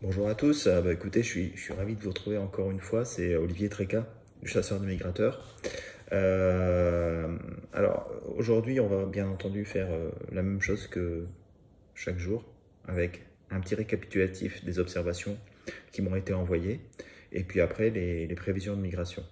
Bonjour à tous, écoutez, je suis ravi de vous retrouver encore une fois, c'est Olivier Tréca, du chasseur de migrateurs. Alors aujourd'hui on va bien entendu faire la même chose que chaque jour, avec un petit récapitulatif des observations qui m'ont été envoyées, et puis après les prévisions de migration.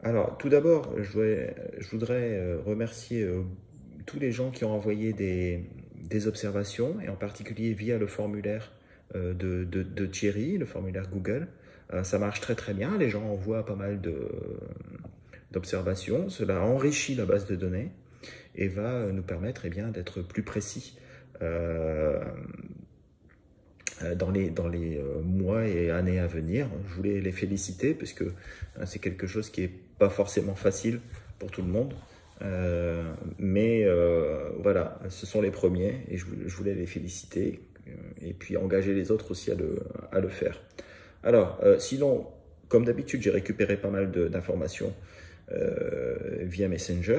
Alors tout d'abord, je voudrais remercier tous les gens qui ont envoyé des observations, et en particulier via le formulaire de Thierry, le formulaire Google. Ça marche très très bien, les gens envoient pas mal d'observations, cela enrichit la base de données et va nous permettre d'être plus précis dans les mois et années à venir. Je voulais les féliciter parce que c'est quelque chose qui n'est pas forcément facile pour tout le monde. Mais voilà, ce sont les premiers et je voulais les féliciter et puis engager les autres aussi à le faire. Alors, sinon, comme d'habitude, j'ai récupéré pas mal d'informations via Messenger.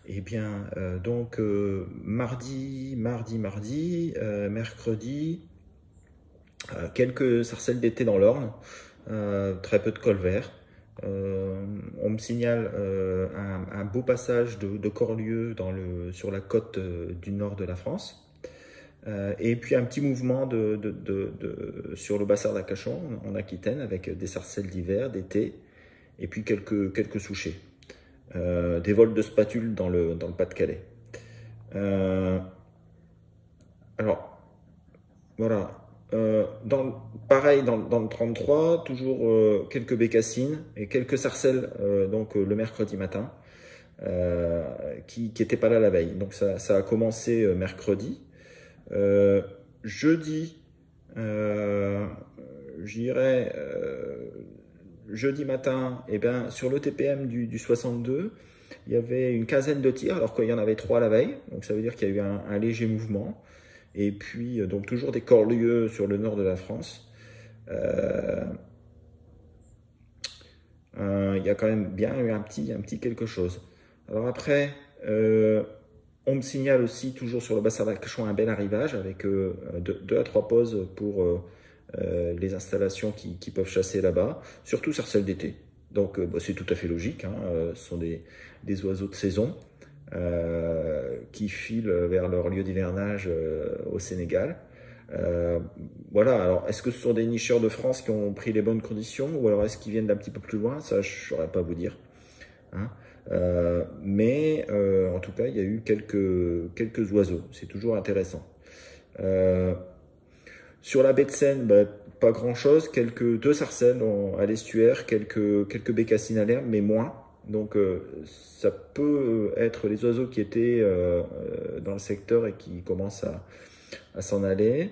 Et bien, donc, mardi, mercredi, quelques sarcelles d'été dans l'Orne, très peu de colverts. On me signale un beau passage de corlieux sur la côte du nord de la France. Et puis un petit mouvement sur le bassin d'Arcachon, en Aquitaine, avec des sarcelles d'hiver, d'été, et puis quelques souchets. Des vols de spatules dans le Pas-de-Calais. Alors, voilà. Pareil dans le 33, toujours quelques bécassines et quelques sarcelles le mercredi matin qui n'étaient pas là la veille. Donc ça a commencé mercredi. Jeudi, j'irai jeudi matin, et ben, sur le TPM du 62, il y avait une quinzaine de tirs alors qu'il y en avait 3 la veille. Donc ça veut dire qu'il y a eu un léger mouvement. Et puis, donc toujours des corlieux sur le nord de la France. Il y a quand même bien eu un petit quelque chose. Alors après, on me signale aussi, toujours sur le bassin d'Arcachon, un bel arrivage avec 2 à 3 pauses pour les installations qui peuvent chasser là-bas, surtout sarcelles d'été. Donc c'est tout à fait logique, hein, ce sont des oiseaux de saison. Qui filent vers leur lieu d'hivernage au Sénégal. Voilà, alors est-ce que ce sont des nicheurs de France qui ont pris les bonnes conditions ou alors est-ce qu'ils viennent d'un petit peu plus loin? Ça, je ne saurais pas vous dire. Hein. Mais en tout cas, il y a eu quelques oiseaux. C'est toujours intéressant. Sur la baie de Seine, pas grand-chose. 2 sarcelles à l'estuaire, quelques bécassines à l'herbe, mais moins. Donc ça peut être les oiseaux qui étaient dans le secteur et qui commencent à s'en aller.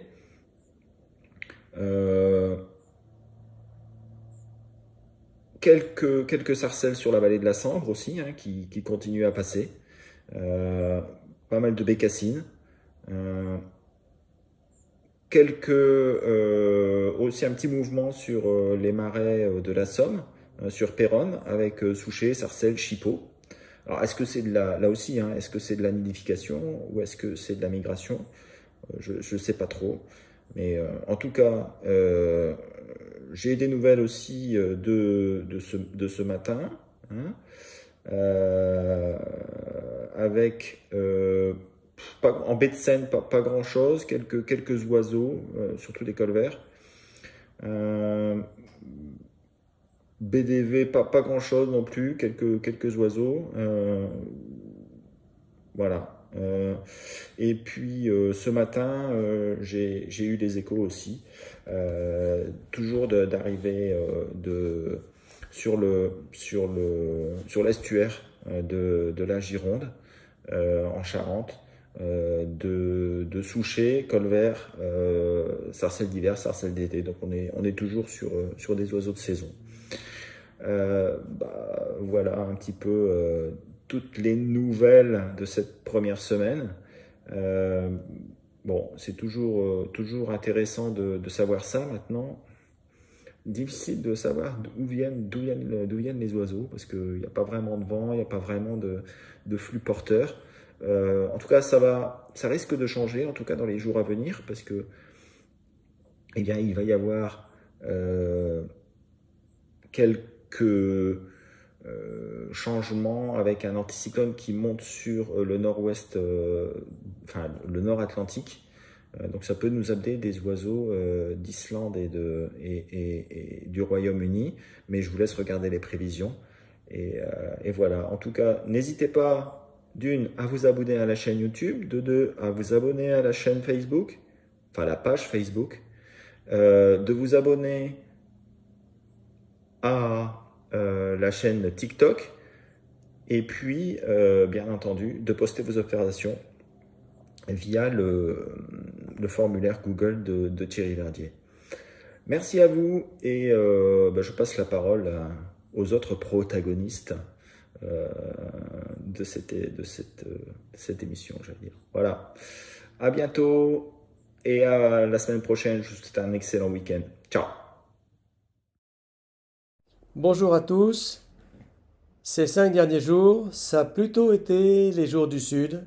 Quelques sarcelles sur la vallée de la Sambre aussi, hein, qui continuent à passer. Pas mal de bécassines. Aussi un petit mouvement sur les marais de la Somme, sur Péronne, avec souchets, sarcelles, chipots. Alors, est-ce que c'est là aussi, hein, est-ce que c'est de la nidification ou est-ce que c'est de la migration? Je ne sais pas trop. Mais en tout cas, j'ai des nouvelles aussi de ce matin, hein, avec en baie de Seine, pas grand-chose, quelques oiseaux, surtout des colverts. BDV, pas grand-chose non plus, quelques oiseaux. Voilà. Et puis ce matin, j'ai eu des échos aussi, toujours d'arrivée sur l'estuaire de la Gironde, en Charente, de souchets, colverts, sarcelles d'hiver, sarcelles d'été. Donc on est toujours sur des oiseaux de saison. Voilà un petit peu toutes les nouvelles de cette première semaine. Bon, c'est toujours intéressant de savoir ça maintenant. Difficile de savoir d'où viennent les oiseaux parce qu'il n'y a pas vraiment de vent, il n'y a pas vraiment de flux porteur. En tout cas, ça risque de changer, en tout cas dans les jours à venir, parce que eh bien, il va y avoir quelques changements avec un anticyclone qui monte sur le nord-ouest, enfin le nord Atlantique. Donc ça peut nous amener des oiseaux d'Islande et du Royaume-Uni, mais je vous laisse regarder les prévisions. Et voilà, en tout cas, n'hésitez pas, d'une, à vous abonner à la chaîne YouTube, de deux, à vous abonner à la chaîne Facebook, enfin la page Facebook, de vous abonner à la chaîne TikTok, et puis, bien entendu, de poster vos observations via le formulaire Google de Thierry Verdier. Merci à vous, et je passe la parole aux autres protagonistes de cette émission, j'allais dire. Voilà, à bientôt, et à la semaine prochaine. Je vous souhaite un excellent week-end. Ciao. Bonjour à tous. Ces 5 derniers jours, ça a plutôt été les jours du Sud,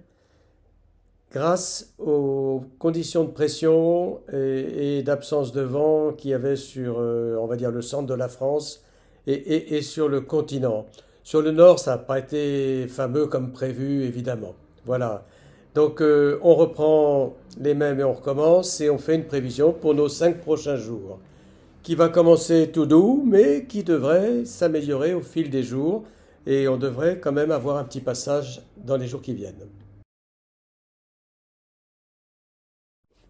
grâce aux conditions de pression et d'absence de vent qu'il y avait sur, on va dire, le centre de la France et sur le continent. Sur le nord, ça n'a pas été fameux comme prévu, évidemment. Voilà. Donc, on reprend les mêmes et on recommence et on fait une prévision pour nos 5 prochains jours, qui va commencer tout doux, mais qui devrait s'améliorer au fil des jours, et on devrait quand même avoir un petit passage dans les jours qui viennent.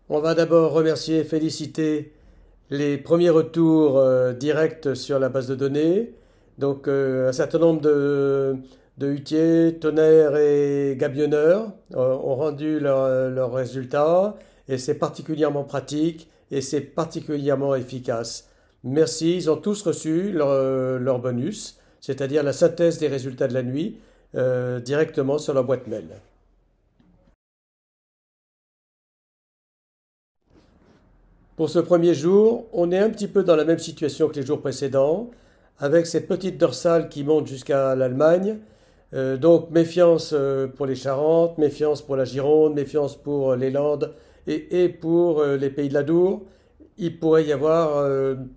On va d'abord remercier et féliciter les premiers retours directs sur la base de données. Donc un certain nombre de hutiers, tonnerres et gabionneurs ont rendu leurs résultats, et c'est particulièrement pratique et c'est particulièrement efficace. Merci, ils ont tous reçu leur bonus, c'est-à-dire la synthèse des résultats de la nuit directement sur leur boîte mail. Pour ce premier jour, on est un petit peu dans la même situation que les jours précédents, avec cette petite dorsale qui monte jusqu'à l'Allemagne. Donc méfiance pour les Charentes, méfiance pour la Gironde, méfiance pour les Landes et pour les Pays de l'Adour. Il pourrait y avoir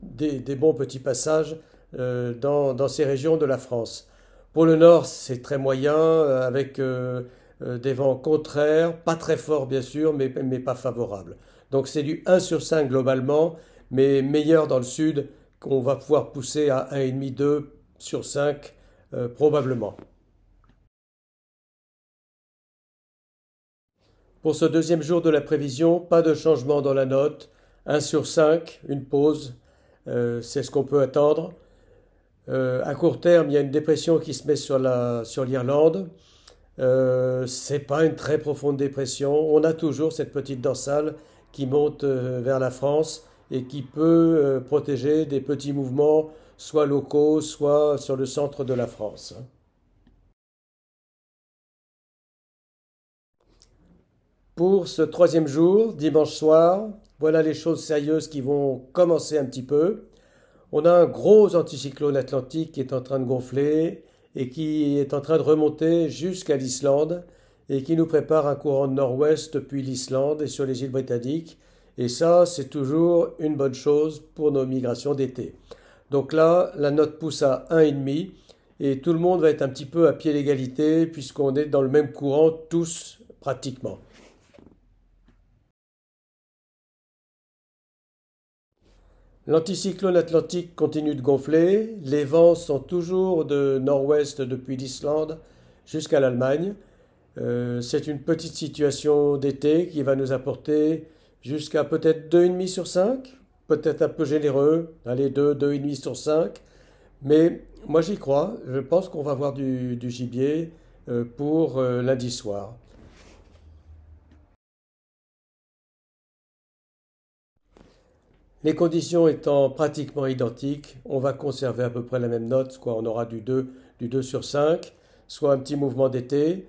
des bons petits passages dans ces régions de la France. Pour le nord, c'est très moyen, avec des vents contraires, pas très forts bien sûr, mais pas favorables. Donc c'est du 1 sur 5 globalement, mais meilleur dans le sud, qu'on va pouvoir pousser à 1,5, 2 sur 5 probablement. Pour ce deuxième jour de la prévision, pas de changement dans la note, 1 sur 5, une pause, c'est ce qu'on peut attendre. À court terme, il y a une dépression qui se met sur l'Irlande. C'est pas une très profonde dépression. On a toujours cette petite dorsale qui monte vers la France et qui peut protéger des petits mouvements, soit locaux, soit sur le centre de la France. Pour ce troisième jour, dimanche soir, voilà les choses sérieuses qui vont commencer un petit peu. On a un gros anticyclone atlantique qui est en train de gonfler et qui est en train de remonter jusqu'à l'Islande et qui nous prépare un courant de nord-ouest depuis l'Islande et sur les îles britanniques. Et ça, c'est toujours une bonne chose pour nos migrations d'été. Donc là, la note pousse à 1,5 et tout le monde va être un petit peu à pied d'égalité puisqu'on est dans le même courant tous pratiquement. L'anticyclone atlantique continue de gonfler, les vents sont toujours de nord-ouest depuis l'Islande jusqu'à l'Allemagne. C'est une petite situation d'été qui va nous apporter jusqu'à peut-être 2,5 sur 5, peut-être un peu généreux, allez 2, 2,5 sur 5. Mais moi j'y crois, je pense qu'on va avoir du gibier pour lundi soir. Les conditions étant pratiquement identiques, on va conserver à peu près la même note, quoi. On aura du 2 sur 5, soit un petit mouvement d'été.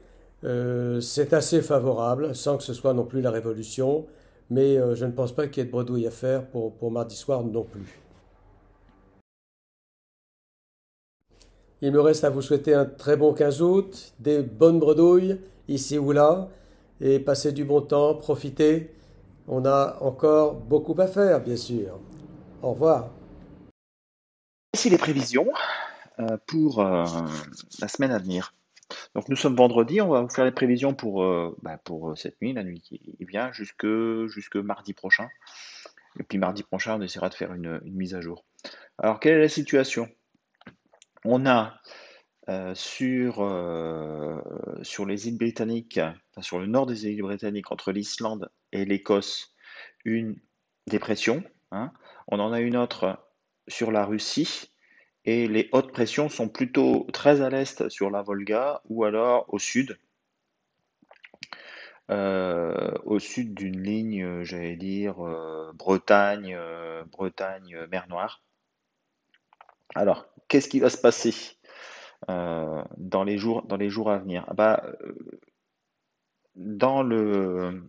C'est assez favorable, sans que ce soit non plus la révolution, mais je ne pense pas qu'il y ait de bredouille à faire pour mardi soir non plus. Il me reste à vous souhaiter un très bon 15 août, des bonnes bredouilles ici ou là, et passez du bon temps, profitez. On a encore beaucoup à faire, bien sûr. Au revoir. Voici les prévisions pour la semaine à venir. Donc nous sommes vendredi, on va vous faire les prévisions pour cette nuit, la nuit qui vient, jusque mardi prochain. Et puis mardi prochain, on essaiera de faire une mise à jour. Alors, quelle est la situation? On a sur les îles britanniques, enfin, sur le nord des îles britanniques, entre l'Islande et l'Écosse, une dépression, hein. On en a une autre sur la Russie, et les hautes pressions sont plutôt très à l'est sur la Volga ou alors au sud d'une ligne, j'allais dire Bretagne, mer Noire. Alors, qu'est-ce qui va se passer dans les jours à venir? Ah bah, dans le,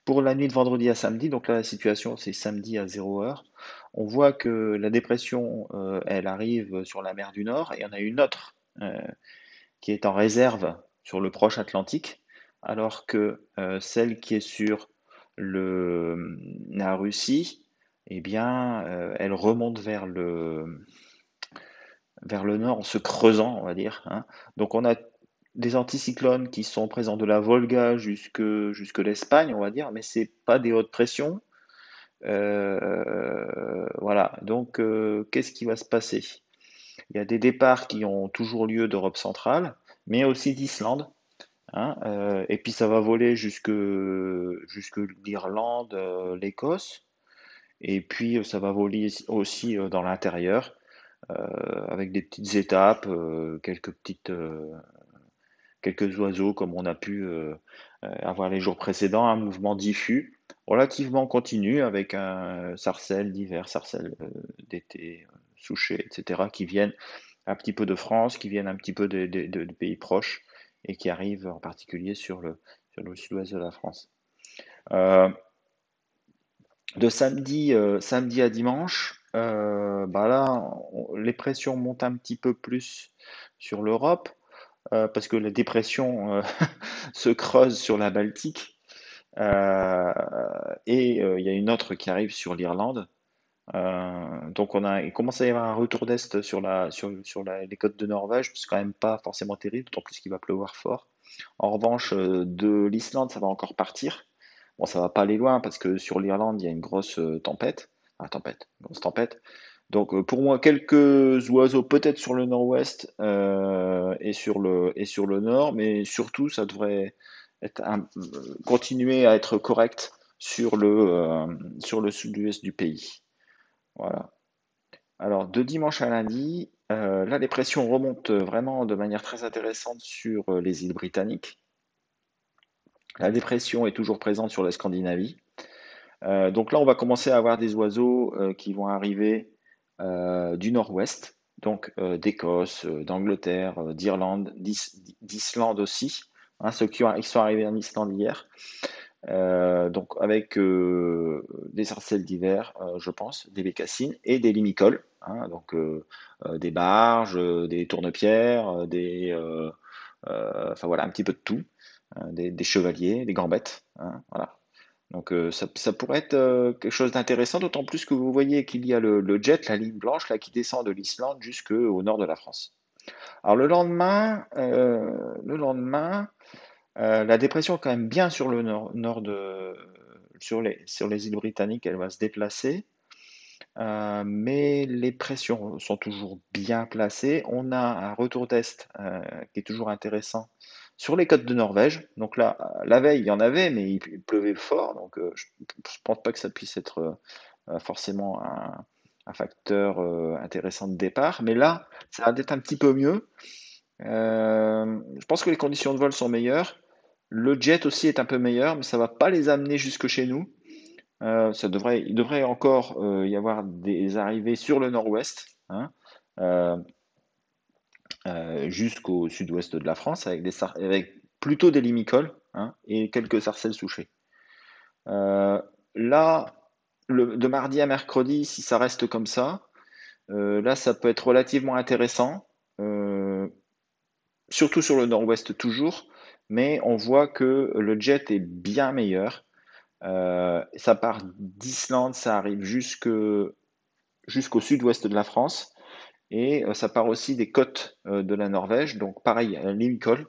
pour la nuit de vendredi à samedi, donc là la situation c'est samedi à 0 heure, on voit que la dépression elle arrive sur la mer du Nord et il y en a une autre qui est en réserve sur le proche Atlantique, alors que celle qui est sur la Russie, eh bien, elle remonte vers le nord en se creusant, on va dire, hein. Donc on a des anticyclones qui sont présents de la Volga jusque l'Espagne, on va dire, mais c'est pas des hautes pressions. Voilà, donc qu'est-ce qui va se passer? Il y a des départs qui ont toujours lieu d'Europe centrale, mais aussi d'Islande, hein, et puis ça va voler jusque l'Irlande, l'Écosse, et puis ça va voler aussi dans l'intérieur, avec des petites étapes, quelques oiseaux comme on a pu avoir les jours précédents, un mouvement diffus, relativement continu, avec un sarcelle d'hiver, sarcelle d'été, souchet, etc., qui viennent un petit peu de France, qui viennent un petit peu de pays proches et qui arrivent en particulier sur le sud-ouest de la France. Euh, de samedi à dimanche, bah là, les pressions montent un petit peu plus sur l'Europe, parce que la dépression se creuse sur la Baltique, euh, et il y a une autre qui arrive sur l'Irlande. Donc il commence à y avoir un retour d'est les côtes de Norvège, c'est quand même pas forcément terrible, d'autant plus qu'il va pleuvoir fort. En revanche, de l'Islande, ça va encore partir. Bon, ça va pas aller loin parce que sur l'Irlande, il y a une grosse tempête. Ah, une grosse tempête. Donc pour moi, quelques oiseaux peut-être sur le nord-ouest et sur le nord, mais surtout, ça devrait continuer à être correct sur le sud-ouest du pays. Voilà. Alors, de dimanche à lundi, là, les pressions remontent vraiment de manière très intéressante sur les îles britanniques. La dépression est toujours présente sur la Scandinavie. Donc là, on va commencer à avoir des oiseaux qui vont arriver du nord-ouest, donc d'Écosse, d'Angleterre, d'Irlande, d'Islande aussi, hein, ceux qui sont arrivés en Islande hier. Donc avec des sarcelles d'hiver, je pense, des bécassines et des limicoles, hein, donc des barges, des tournepierres, enfin voilà, un petit peu de tout, des chevaliers, des gambettes, hein, voilà. Donc ça pourrait être quelque chose d'intéressant, d'autant plus que vous voyez qu'il y a le jet, la ligne blanche là, qui descend de l'Islande jusqu'au nord de la France. Alors le lendemain, la dépression est quand même bien sur le nord sur les îles britanniques, elle va se déplacer, mais les pressions sont toujours bien placées. On a un retour d'est qui est toujours intéressant sur les côtes de Norvège. Donc là, la veille, il y en avait, mais il pleuvait fort, donc je ne pense pas que ça puisse être forcément un facteur intéressant de départ. Mais là, ça va être un petit peu mieux. Je pense que les conditions de vol sont meilleures. Le jet aussi est un peu meilleur, mais ça va pas les amener jusque chez nous. Il devrait encore y avoir des arrivées sur le nord-ouest, hein, euh, jusqu'au sud-ouest de la France, avec plutôt des limicoles, hein, et quelques sarcelles souchées. Là, de mardi à mercredi, si ça reste comme ça, là, ça peut être relativement intéressant. Surtout sur le nord-ouest toujours, mais on voit que le jet est bien meilleur. Ça part d'Islande, ça arrive jusqu'au sud-ouest de la France. Et ça part aussi des côtes de la Norvège. Donc pareil, Limicol,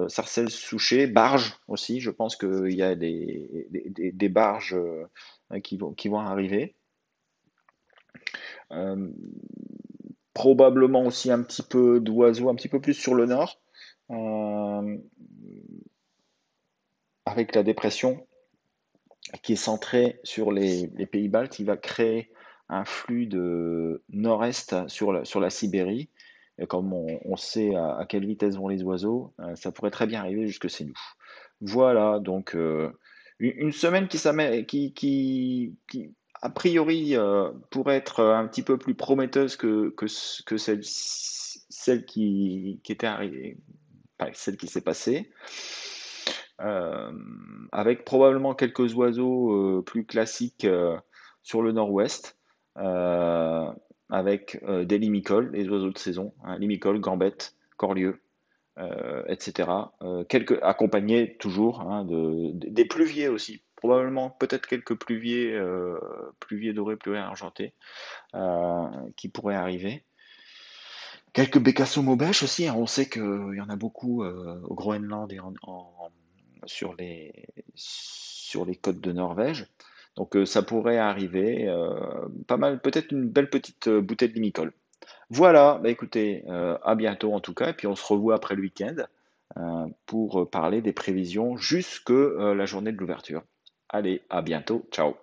Sarcelles, Souchet, barges aussi. Je pense qu'il y a des barges qui vont arriver. Euh, Probablement aussi un petit peu d'oiseaux, un petit peu plus sur le nord, euh, avec la dépression qui est centrée sur les pays baltes, il va créer un flux de nord-est sur la Sibérie. Et comme on sait à quelle vitesse vont les oiseaux, ça pourrait très bien arriver jusque chez nous. Voilà, donc une semaine qui, a priori, pourrait être un petit peu plus prometteuse que celle qui était arrivée, enfin, celle qui s'est passée. Euh, Avec probablement quelques oiseaux plus classiques sur le nord-ouest, euh, avec des limicoles, les oiseaux de saison, hein, limicoles, gambettes, corlieux, etc. Accompagnés toujours hein, des pluviers aussi, probablement peut-être quelques pluviers dorés, pluviers argentés, qui pourraient arriver. Quelques bécassons maubèches aussi, hein. On sait qu'il y en a beaucoup au Groenland et sur les côtes de Norvège. Donc ça pourrait arriver. Pas mal, peut-être une belle petite bouteille de limicole. Voilà, bah écoutez, à bientôt en tout cas, et puis on se revoit après le week-end pour parler des prévisions jusque la journée de l'ouverture. Allez, à bientôt, ciao.